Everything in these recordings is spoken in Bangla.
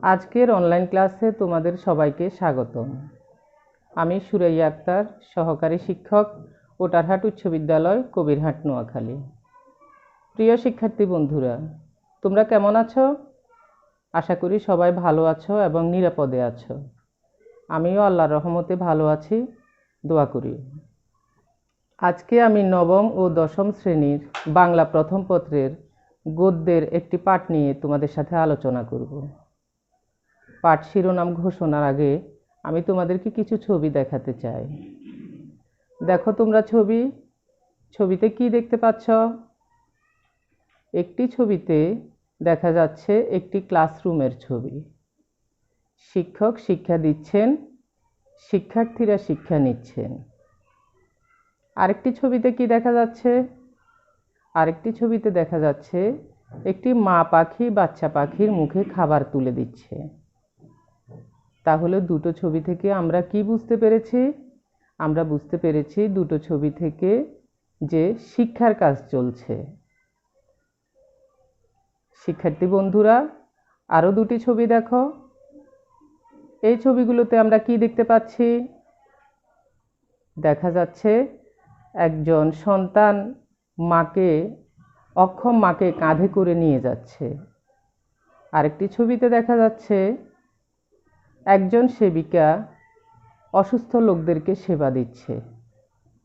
আজকের অনলাইন ক্লাসে তোমাদের সবাইকে স্বাগতম। আমি সুরাইয়া আক্তার, সহকারী শিক্ষক, ওটারহাট উচ্চ বিদ্যালয়, কবিরহাট, নোয়াখালী। প্রিয় শিক্ষার্থী বন্ধুরা, তোমরা কেমন আছো? আশা করি সবাই ভালো আছো এবং নিরাপদে আছো। আমিও আল্লাহর রহমতে ভালো আছি, দোয়া করি। আজকে আমি নবম ও দশম শ্রেণীর বাংলা প্রথম পত্রের গদ্যের একটি পাঠ নিয়ে তোমাদের সাথে আলোচনা করব। পাঠ শিরোনাম ঘোষণার আগে আমি তোমাদেরকে কিছু ছবি দেখাতে চাই। দেখো তোমরা ছবিতে কি দেখতে পাচ্ছ? একটি ছবিতে দেখা যাচ্ছে একটি ক্লাসরুমের ছবি। শিক্ষক শিক্ষা দিচ্ছেন, শিক্ষার্থীরা শিক্ষা নিচ্ছেন। আরেকটি ছবিতে কি দেখা যাচ্ছে? আরেকটি ছবিতে দেখা যাচ্ছে একটি মা পাখি বাচ্চা পাখির মুখে খাবার তুলে দিচ্ছে। তাহলে দুটো ছবি থেকে আমরা কি বুঝতে পেরেছি? আমরা বুঝতে পেরেছি দুটো ছবি থেকে যে শিক্ষার কাজ চলছে। শিক্ষার্থী বন্ধুরা, আরও দুটি ছবি দেখো। এই ছবিগুলোতে আমরা কি দেখতে পাচ্ছি? দেখা যাচ্ছে একজন সন্তান অক্ষম মাকে কাঁধে করে নিয়ে যাচ্ছে। আরেকটি ছবিতে দেখা যাচ্ছে একজন সেবিকা অসুস্থ লোকদেরকে সেবা দিচ্ছে।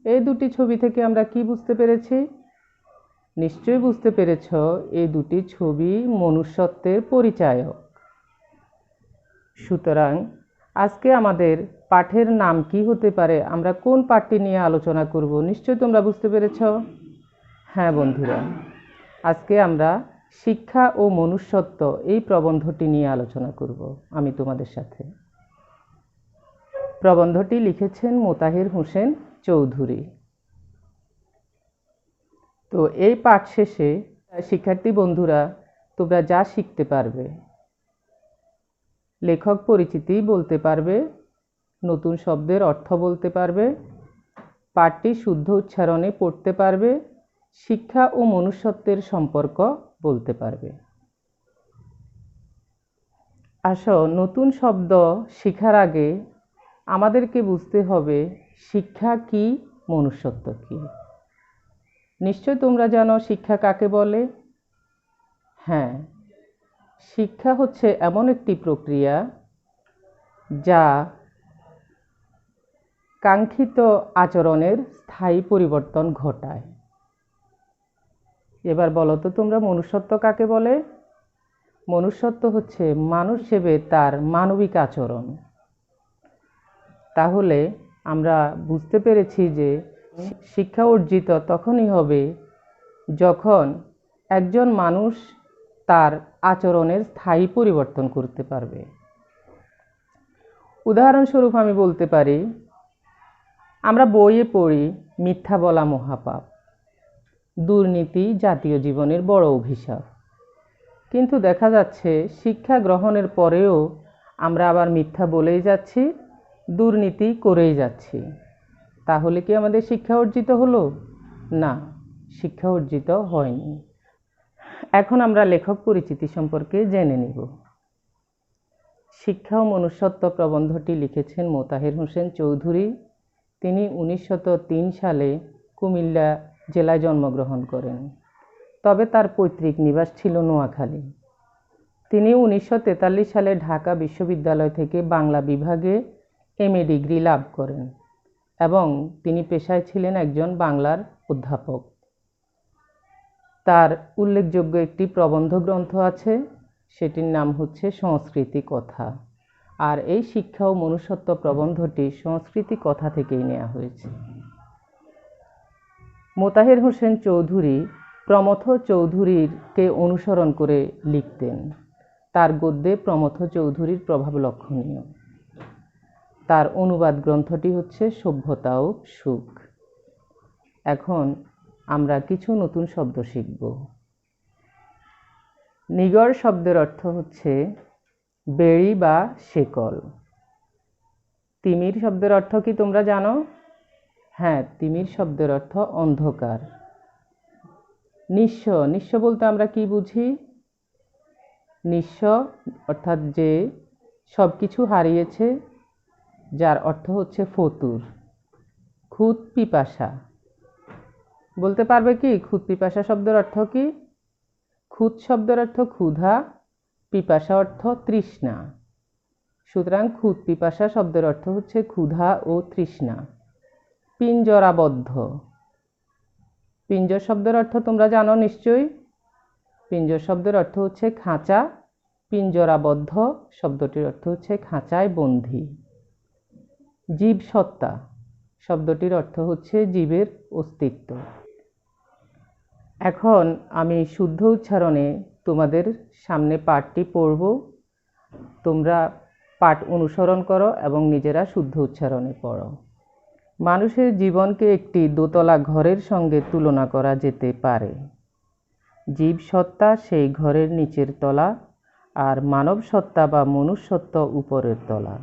এই দুটি ছবি থেকে আমরা কি বুঝতে পেরেছি? নিশ্চয়ই বুঝতে পেরেছ, এই দুটি ছবি মনুষ্যত্বের পরিচায়ক। সুতরাং আজকে আমাদের পাঠের নাম কি হতে পারে, আমরা কোন পাঠটি নিয়ে আলোচনা করব, নিশ্চয়ই তোমরা বুঝতে পেরেছ। হ্যাঁ বন্ধুরা, আজকে আমরা শিক্ষা ও মনুষ্যত্ব এই প্রবন্ধটি নিয়ে আলোচনা করব আমি তোমাদের সাথে। প্রবন্ধটি লিখেছেন মোতাহের হোসেন চৌধুরী। তো এই পাঠ শেষে শিক্ষার্থী বন্ধুরা তোমরা যা শিখতে পারবে, লেখক পরিচিতি বলতে পারবে, নতুন শব্দের অর্থ বলতে পারবে, পাঠটি শুদ্ধ উচ্চারণে পড়তে পারবে, শিক্ষা ও মনুষ্যত্বের সম্পর্ক বলতে পারবে। আসো, নতুন শব্দ শেখার আগে আমাদেরকে বুঝতে হবে শিক্ষা কি, মনুষ্যত্ব কি। নিশ্চয় তোমরা জানো শিক্ষা কাকে বলে। হ্যাঁ, শিক্ষা হচ্ছে এমন একটি প্রক্রিয়া যা কাঙ্ক্ষিত আচরণের স্থায়ী পরিবর্তন ঘটায়। এবার বলো তো তোমরা, মনুষ্যত্ব কাকে বলে? মনুষ্যত্ব হচ্ছে মানুষ হিসেবে তার মানবিক আচরণ। তাহলে আমরা বুঝতে পেরেছি যে শিক্ষা অর্জিত তখনই হবে যখন একজন মানুষ তার আচরণের স্থায়ী পরিবর্তন করতে পারবে। উদাহরণস্বরূপ আমি বলতে পারি, আমরা বইয়ে পড়ি মিথ্যা বলা মহাপাপ, দুর্নীতি জাতীয় জীবনের বড় অভিশাপ। কিন্তু দেখা যাচ্ছে শিক্ষা গ্রহণের পরেও আমরা আবার মিথ্যা বলেই যাচ্ছি, দুর্নীতি করেই যাচ্ছি। তাহলে কি আমাদের শিক্ষা অর্জিত হলো? না, শিক্ষা অর্জিত হয়নি। এখন আমরা লেখক পরিচিতি সম্পর্কে জেনে নিব। শিক্ষা ও মনুষ্যত্ব প্রবন্ধটি লিখেছেন মোতাহের হোসেন চৌধুরী। তিনি 1903 সালে কুমিল্লা জেলায় জন্মগ্রহণ করেন, তবে তার পৈতৃক নিবাস ছিল নোয়াখালী। তিনি 1943 সালে ঢাকা বিশ্ববিদ্যালয় থেকে বাংলা বিভাগে MA ডিগ্রি লাভ করেন এবং তিনি পেশায় ছিলেন একজন বাংলার অধ্যাপক। তার উল্লেখযোগ্য একটি প্রবন্ধ গ্রন্থ আছে, সেটির নাম হচ্ছে সংস্কৃতি কথা। আর এই শিক্ষা ও মনুষ্যত্ব প্রবন্ধটি সংস্কৃতি কথা থেকেই নেওয়া হয়েছে। মোতাহের হোসেন চৌধুরী প্রমথ চৌধুরীকে অনুসরণ করে লিখতেন। তার গদ্যে প্রমথ চৌধুরীর প্রভাব লক্ষণীয়। তার অনুবাদ গ্রন্থটি হচ্ছে সভ্যতা ও সুখ। এখন আমরা কিছু নতুন শব্দ শিখব। নিগড় শব্দের অর্থ হচ্ছে বেড়ি বা শেকল। তিমির শব্দের অর্থ কি তোমরা জানো? হ্যাঁ, তিমির শব্দের অর্থ অন্ধকার। নিঃস্ব বলতে আমরা কি বুঝি? নিঃস্ব অর্থাৎ যে সব কিছু হারিয়েছে, যার অর্থ হচ্ছে ফতুর। ক্ষুধ পিপাসা, বলতে পারবে কি ক্ষুধ পিপাসা শব্দের অর্থ কি? ক্ষুধ শব্দের অর্থ ক্ষুধা, পিপাসা অর্থ তৃষ্ণা। সুতরাং ক্ষুধ পিপাসা শব্দের অর্থ হচ্ছে ক্ষুধা ও তৃষ্ণা। পিঞ্জরাবদ্ধ, পিঞ্জর শব্দের অর্থ তোমরা জানো নিশ্চয়ই। পিঞ্জর শব্দের অর্থ হচ্ছে খাঁচা, পিঞ্জরাবদ্ধ শব্দটির অর্থ হচ্ছে খাঁচায় বন্দী। জীবসত্তা শব্দটির অর্থ হচ্ছে জীবের অস্তিত্ব। এখন আমি শুদ্ধ উচ্চারণে তোমাদের সামনে পাঠটি পড়ব, তোমরা পাঠ অনুসরণ করো এবং নিজেরা শুদ্ধ উচ্চারণে পড়ো। মানুষের জীবনকে একটি দোতলা ঘরের সঙ্গে তুলনা করা যেতে পারে। জীবসত্তা সেই ঘরের নিচের তলা, আর মানব সত্তা বা মনুষ্যত্ব উপরের তলা।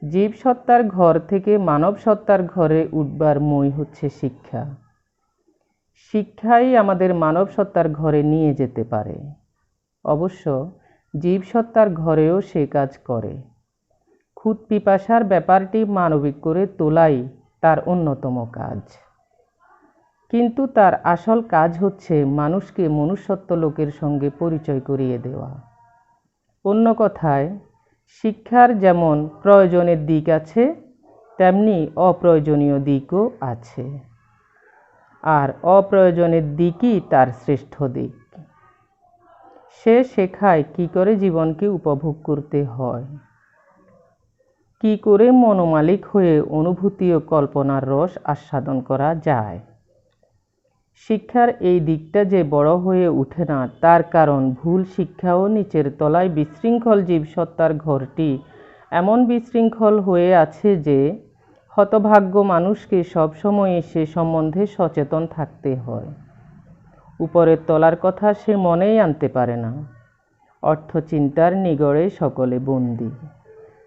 জীবসত্তার ঘর থেকে মানব সত্তার ঘরে উঠবার মই হচ্ছে শিক্ষা। শিক্ষাই আমাদের মানব সত্তার ঘরে নিয়ে যেতে পারে। অবশ্য জীবসত্তার ঘরেও সে কাজ করে। ক্ষুধ পিপাসার ব্যাপারটি মানবিক করে তোলাই তার অন্যতম কাজ, কিন্তু তার আসল কাজ হচ্ছে মানুষকে মনুষ্যত্ব লোকের সঙ্গে পরিচয় করিয়ে দেওয়া। অন্য কথায়, শিক্ষার যেমন প্রয়োজনের দিক আছে, তেমনি অপ্রয়োজনীয় দিকও আছে, আর অপ্রয়োজনের দিকই তার শ্রেষ্ঠ দিক। সে শেখায় কি করে জীবনকে উপভোগ করতে হয়, কি করে মনোমালিক হয়ে অনুভূতি ও কল্পনার রস আস্বাদন করা যায়। শিক্ষার এই দিকটা যে বড় হয়ে ওঠে না, তার কারণ ভুল শিক্ষা ও নিচের তলায় বিশৃঙ্খল জীবসত্তার ঘরটি এমন বিশৃঙ্খল হয়ে আছে যে হতভাগ্য মানুষকে সবসময় সে সম্বন্ধে সচেতন থাকতে হয়। উপরের তলার কথা সে মনেই আনতে পারে না। অর্থচিন্তার নিগড়ে সকলে বন্দী।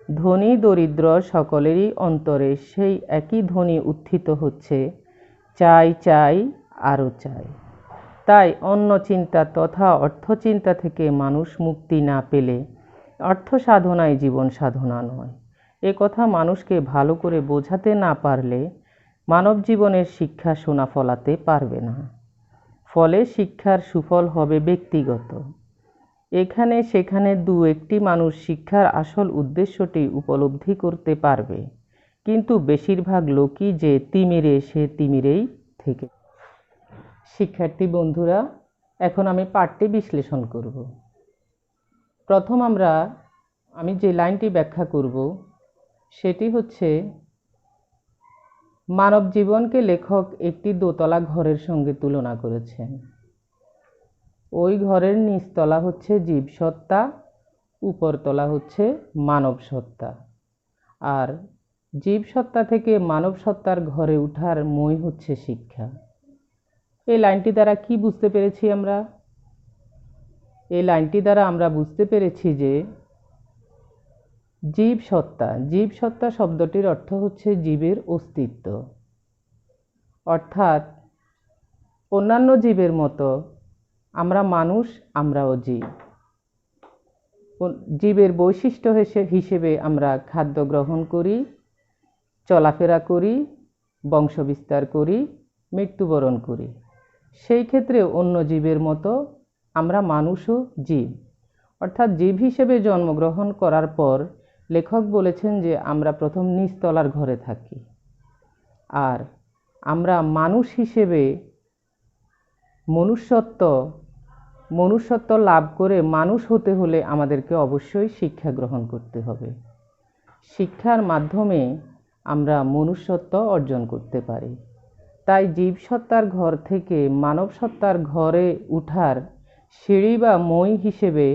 ধনী দরিদ্র সকলেরই অন্তরে সেই একই ধ্বনি উত্থিত হচ্ছে, চাই চাই আরও চাই। তাই অন্য চিন্তা তথা অর্থচিন্তা থেকে মানুষ মুক্তি না পেলে অর্থ সাধনাই জীবন সাধনা নয়। এ কথা মানুষকে ভালো করে বোঝাতে না পারলে মানব জীবনের শিক্ষা সোনা ফলাতে পারবে না। ফলে শিক্ষার সুফল হবে ব্যক্তিগত। এখানে সেখানে দু একটি মানুষ শিক্ষার আসল উদ্দেশ্যটি উপলব্ধি করতে পারবে, কিন্তু বেশিরভাগ লোকই যে তিমিরে সে তিমিরেই থেকে। শিক্ষার্থী বন্ধুরা, এখন আমি পাঠটি বিশ্লেষণ করব। প্রথম আমি যে লাইনটি ব্যাখ্যা করব সেটি হচ্ছে, মানব জীবনকে লেখক একটি দোতলা ঘরের সঙ্গে তুলনা করেছেন। ওই ঘরের নিচতলা হচ্ছে জীবসত্তা, উপরতলা হচ্ছে মানব সত্তা, আর জীবসত্তা থেকে মানব সত্তার ঘরে ওঠার মই হচ্ছে শিক্ষা। এই লাইনটি দ্বারা কি বুঝতে পেরেছি আমরা? এই লাইনটি দ্বারা আমরা বুঝতে পেরেছি যে জীবসত্তা শব্দটির অর্থ হচ্ছে জীবের অস্তিত্ব। অর্থাৎ অন্যান্য জীবের মতো আমরা মানুষ, আমরাও জীব। জীবের বৈশিষ্ট্য হিসেবে আমরা খাদ্য গ্রহণ করি, চলাফেরা করি, বংশবিস্তার করি, মৃত্যুবরণ করি। সেই ক্ষেত্রে অন্য জীবের মতো আমরা মানুষও জীব। অর্থাৎ জীব হিসেবে জন্মগ্রহণ করার পর লেখক বলেছেন যে আমরা প্রথম নিচতলার ঘরে থাকি, আর আমরা মানুষ হিসেবে মনুষ্যত্ব লাভ করে মানুষ হতে হলে আমাদেরকে অবশ্যই শিক্ষা গ্রহণ করতে হবে। শিক্ষার মাধ্যমে আমরা মনুষ্যত্ব অর্জন করতে পারি। তাই জীবসত্তার ঘর থেকে মানব সত্তার ঘরে উঠার সিঁড়ি বা মই হিসেবে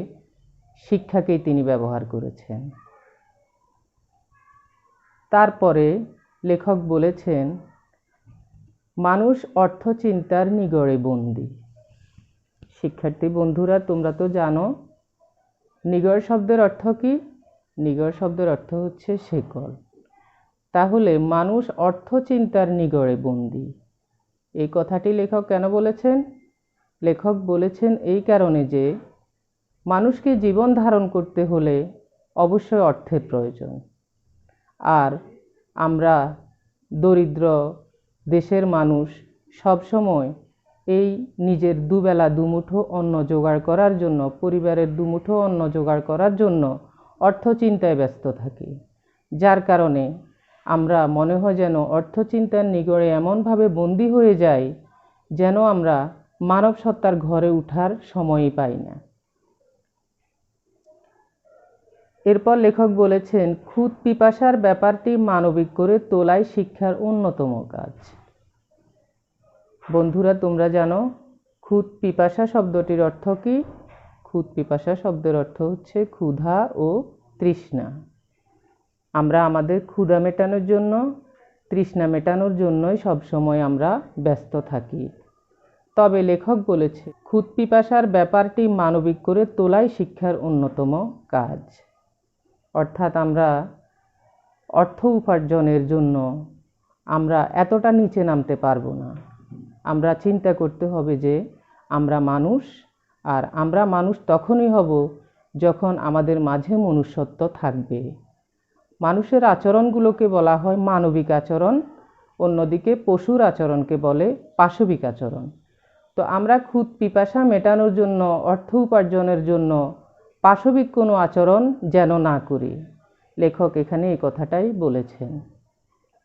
শিক্ষাকেই তিনি ব্যবহার করেছেন। তারপরে লেখক বলেছেন, মানুষ অর্থচিন্তার নিগড়ে বন্দী। শিক্ষার্থী বন্ধুরা, তোমরা তো জানো নিগড় শব্দের অর্থ কি? নিগড় শব্দের অর্থ হচ্ছে শেকল। তাহলে মানুষ অর্থচিন্তার নিগড়ে বন্দী। এই কথাটি লেখক কেন বলেছেন? লেখক বলেছেন এই কারণে যে মানুষকে জীবন ধারণ করতে হলে অবশ্যই অর্থের প্রয়োজন। আর আমরা দরিদ্র দেশের মানুষ সবসময় এই নিজের দুবেলা দুমুঠো অন্ন জোগাড় করার জন্য, পরিবারের দুমুঠো অন্ন জোগাড় করার জন্য অর্থ চিন্তায় ব্যস্ত থাকি। যার কারণে আমরা মনে হয় যেন অর্থ চিন্তার নিগড়ে এমনভাবে বন্দী হয়ে যাই যেন আমরা মানব সত্তার ঘরে ওঠার সময়ই পাই না। এরপর লেখক বলেছেন, ক্ষুধ পিপাসার ব্যাপারটি মানবিক করে তোলাই শিক্ষার অন্যতম কাজ। বন্ধুরা, তোমরা জানো ক্ষুধ পিপাসা শব্দটির অর্থ কি? ক্ষুধ পিপাসা শব্দের অর্থ হচ্ছে ক্ষুধা ও তৃষ্ণা। আমরা আমাদের ক্ষুধা মেটানোর জন্য, তৃষ্ণা মেটানোর জন্যই সবসময় আমরা ব্যস্ত থাকি। তবে লেখক বলেছে, ক্ষুধ পিপাসার ব্যাপারটি মানবিক করে তোলাই শিক্ষার অন্যতম কাজ। অর্থাৎ আমরা অর্থ উপার্জনের জন্য আমরা এতটা নিচে নামতে পারবো না। আমরা চিন্তা করতে হবে যে আমরা মানুষ, আর আমরা মানুষ তখনই হব যখন আমাদের মাঝে মনুষ্যত্ব থাকবে। মানুষের আচরণগুলোকে বলা হয় মানবিক আচরণ, অন্যদিকে পশুর আচরণকে বলে পাশবিক আচরণ। তো আমরা ক্ষুধ পিপাসা মেটানোর জন্য, অর্থ উপার্জনের জন্য পাশবিক কোনো আচরণ যেন না করি। লেখক এখানে এই কথাটাই বলেছেন।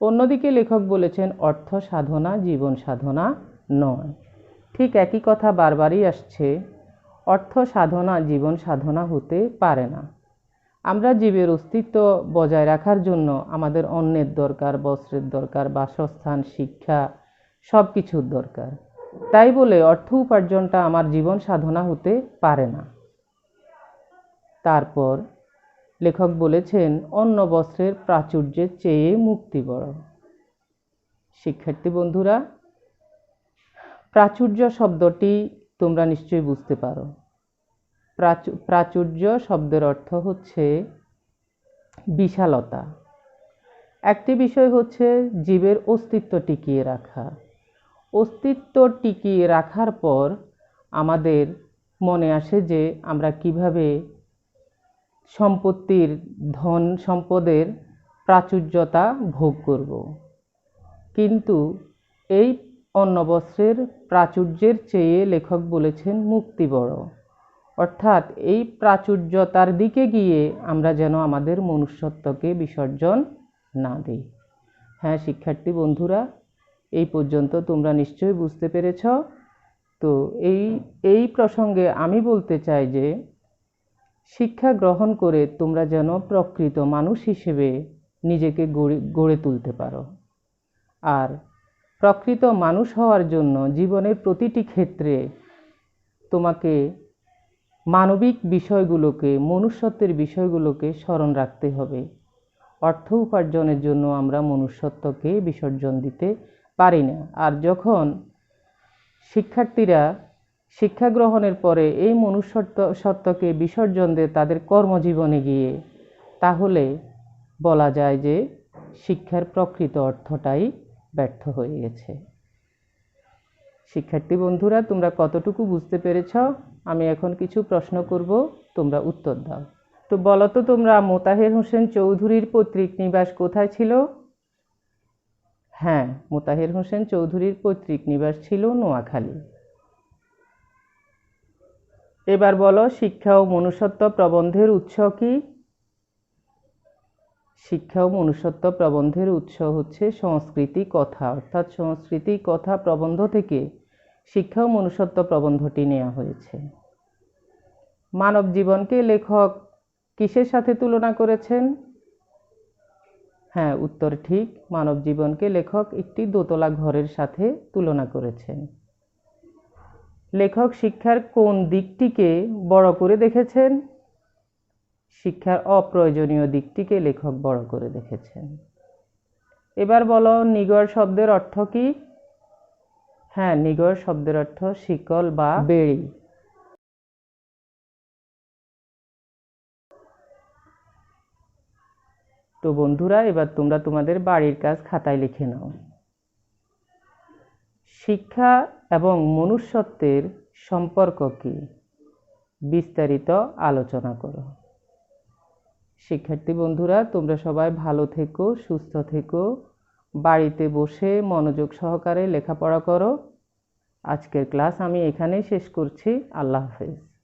অন্যদিকে লেখক বলেছেন, অর্থ সাধনা জীবন সাধনা নয়। ঠিক একই কথা বারবারই আসছে, অর্থ সাধনা জীবন সাধনা হতে পারে না। আমরা জীবের অস্তিত্ব বজায় রাখার জন্য আমাদের অন্নের দরকার, বস্ত্রের দরকার, বাসস্থান, শিক্ষা, সব কিছুর দরকার। তাই বলে অর্থ উপার্জনটা আমার জীবন সাধনা হতে পারে না। তারপর লেখক বলেছেন, অন্ন বস্ত্রের প্রাচুর্যের চেয়ে মুক্তি বড়। শিক্ষার্থী বন্ধুরা, প্রাচুর্য শব্দটি তোমরা নিশ্চয়ই বুঝতে পারো। প্রাচুর্য শব্দের অর্থ হচ্ছে বিশালতা। একটি বিষয় হচ্ছে জীবের অস্তিত্ব টিকিয়ে রাখা। অস্তিত্ব টিকিয়ে রাখার পর আমাদের মনে আসে যে আমরা কিভাবে সম্পত্তির, ধন সম্পদের প্রাচুর্যতা ভোগ করব। কিন্তু এই অন্নবস্ত্রের প্রাচুর্যের চেয়ে লেখক বলেছেন মুক্তি বড়। অর্থাৎ এই প্রাচুর্যতার দিকে গিয়ে আমরা যেন আমাদের মনুষ্যত্বকে বিসর্জন না দিই। হ্যাঁ শিক্ষার্থী বন্ধুরা, এই পর্যন্ত তোমরা নিশ্চয়ই বুঝতে পেরেছ। তো এই প্রসঙ্গে আমি বলতে চাই যে শিক্ষা গ্রহণ করে তোমরা যেন প্রকৃত মানুষ হিসেবে নিজেকে গড়ে তুলতে পারো। আর প্রকৃত মানুষ হওয়ার জন্য জীবনের প্রতিটি ক্ষেত্রে তোমাকে মানবিক বিষয়গুলোকে, মনুষ্যত্বের বিষয়গুলোকে স্মরণ রাখতে হবে। অর্থ উপার্জনের জন্য আমরা মনুষ্যত্বকে বিসর্জন দিতে পারি না। আর যখন শিক্ষার্থীরা শিক্ষা গ্রহণের পরে এই মনুষ্যত্বকে বিসর্জন দেয় তাদের কর্মজীবনে গিয়ে, তাহলে বলা যায় যে শিক্ষার প্রকৃত অর্থটাই ব্যর্থ হয়ে গেছে। শিক্ষার্থী বন্ধুরা, তোমরা কতটুকু বুঝতে পেরেছ? আমি এখন কিছু প্রশ্ন করব, তোমরা উত্তর দাও। তো বলো তো তোমরা, মোতাহের হোসেন চৌধুরীর পৈতৃক নিবাস কোথায় ছিল? হ্যাঁ, মোতাহের হোসেন চৌধুরীর পৈতৃক নিবাস ছিল নোয়াখালী। এবার বলো, শিক্ষা ও মনুষ্যত্ব প্রবন্ধের উৎস কি? শিক্ষা ও মনুষ্যত্ব প্রবন্ধের উৎস হচ্ছে সংস্কৃতি কথা, অর্থাৎ সংস্কৃতি কথা প্রবন্ধ থেকে শিক্ষা ও মনুষ্যত্ব প্রবন্ধটি নেওয়া হয়েছে। মানব জীবনকে লেখক কিসের সাথে তুলনা করেছেন? হ্যাঁ, উত্তর ঠিক। মানব জীবনকে লেখক একটি দোতলা ঘরের সাথে তুলনা করেছেন। লেখক শিক্ষার কোন দিকটিকে বড় করে দেখেছেন? শিক্ষার অপ্রয়োজনীয় দিকটিকে লেখক বড় করে দেখেছেন। এবার বলো, নিগড় শব্দের অর্থ কি? হ্যাঁ, নিগড় শব্দের অর্থ শিকল বা বেড়ি। তো বন্ধুরা, এবার তোমরা তোমাদের বাড়ির কাজ খাতায় লিখে নাও। শিক্ষা এবং মনুষ্যত্বের সম্পর্ক কি? বিস্তারিত আলোচনা করো। শিক্ষার্থী বন্ধুরা, তোমরা সবাই ভালো থেকো, সুস্থ থেকো, বাড়িতে বসে মনোযোগ সহকারে লেখাপড়া করো। আজকের ক্লাস আমি এখানেই শেষ করছি। আল্লাহ হাফেজ।